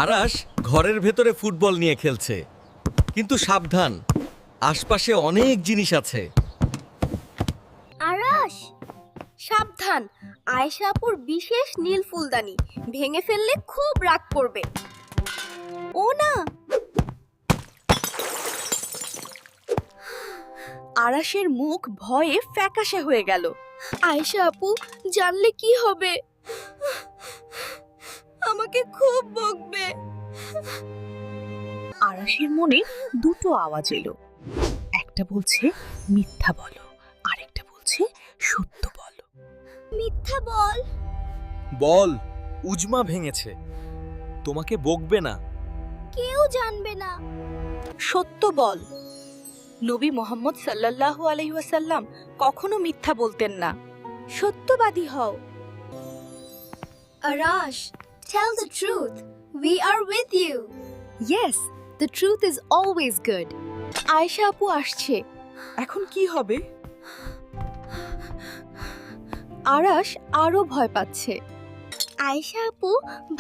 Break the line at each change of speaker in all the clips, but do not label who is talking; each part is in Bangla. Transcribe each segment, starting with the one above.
আরাশ ঘরের ভেতরে ফুটবল নিয়ে খেলছে, কিন্তু সাবধান, আশপাশে অনেক জিনিস আছে।
আরাশ, সাবধান, আয়েশা আপুর বিশেষ নীল ফুলদানি ভেঙে ফেললে খুব রাগ করবে। ও না! আরাশের মুখ ভয়ে ফ্যাকাশে হয়ে গেল। আয়েশা আপু জানলে কি হবে? আমাকে খুব বকবে।
আরাশের মনে দুটো আওয়াজ এলো, একটা বলছে মিথ্যা বলো, আরেকটা বলছে সত্য বলো।
মিথ্যা বল।
বল, উজমা ভেঙেছে, তোমাকে বকবে না।
কেউ জানবে না।
সত্য বল। নবী মোহাম্মদ সাল্লাল্লাহু আলাইহি ওয়াসাল্লাম কখনো মিথ্যা বলতেন না।
সত্যবাদী হও। Arash, tell the truth. We are with you. Yes, the truth is always good. Ayesha আপু আসছে।
এখন কি হবে?
আরাশ আরো ভয় পাচ্ছে। আয়েশা আপু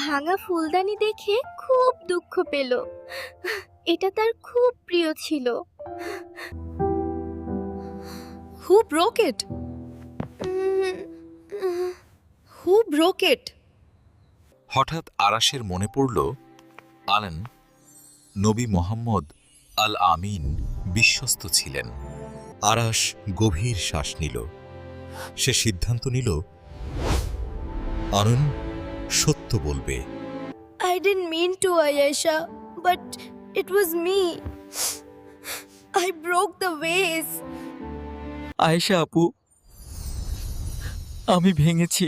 ভাঙা ফুলদানি দেখে খুব দুঃখ পেল। এটা তার খুব প্রিয় ছিল। Who broke it? Who broke it?
হঠাৎ আরাশের মনে পড়ল আলেন নবী মোহাম্মদ আল আমিন বিশ্বস্ত ছিলেন। আরাশ গভীর শ্বাস নিল। সে সিদ্ধান্ত নিল আনন সত্য বলবে।
I didn't mean to, Ayesha, but it was me. I broke the vase.
Ayesha আপু, আমি ভেঙেছি।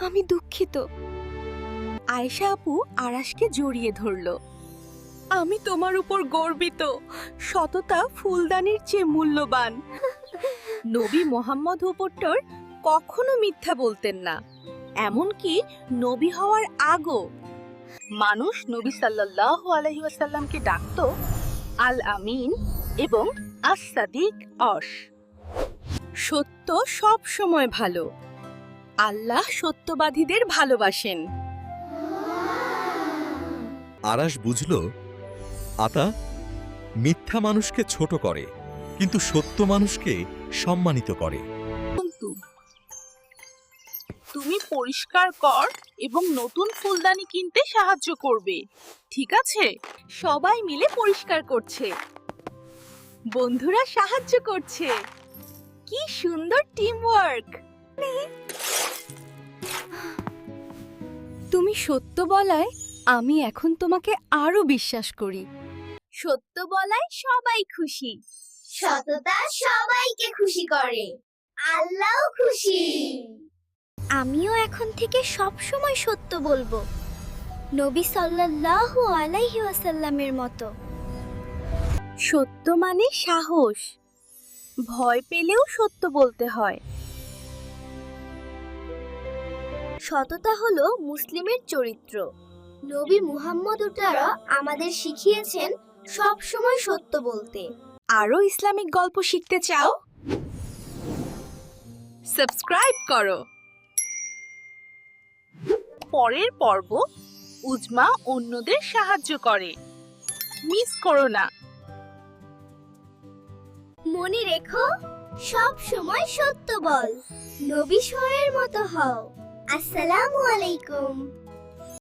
আমি দুঃখিত। আয়েশা আপু আরাশকে জড়িয়ে ধরল।
আমি তোমার উপর গর্বিত। সততা ফুলদানির চেয়ে মূল্যবান। নবী মোহাম্মদ উপরটর কখনো মিথ্যা বলতেন না, এমনকি নবী হওয়ার আগও। মানুষ নবী সাল্লাল্লাহু আলাইহি ওয়াসাল্লামকে ডাকতো আল আমিন এবং আস-সাদিক অস। সত্য সব সময় ভালো। আল্লাহ সত্যবাদীদের ভালোবাসেন।
আরাশ বুঝল আতা মিথ্যা মানুষকে ছোট করে, কিন্তু সত্য মানুষকে সম্মানিত করে।
তুমি পরিষ্কার কর এবং নতুন ফুলদানি কিনতে সাহায্য করবে, ঠিক আছে?
সবাই মিলে পরিষ্কার করছে। বন্ধুরা সাহায্য করছে। কি সুন্দর টিম ওয়ার্ক। তুমি সত্য বলায় আমি এখন তোমাকে আরো বিশ্বাস করি। সত্য বলায় সবাই খুশি।
সততা সবাইকে খুশি করে, আল্লাহও খুশি।
আমিও এখন থেকে সব সময় সত্য বলবো, নবী সাল্লাল্লাহু আলাইহি ওয়াসাল্লামের মতো। সত্য মানে সাহস। ভয় পেলেও সত্য বলতে হয়। সততা হলো মুসলিমের চরিত্র। নবী মুহাম্মদ তারা আমাদের শিখিয়েছেন সব সময় সত্য বলতে। আরো ইসলামিক গল্প শিখতে চাও?
সাবস্ক্রাইব করো। পরের পর্ব উজমা অন্যদের সাহায্য করে, মিস করো না।
মনে রেখো, সব সময় সত্য বল, নবী স্বরের মতো হও। আসসালামু আলাইকুম।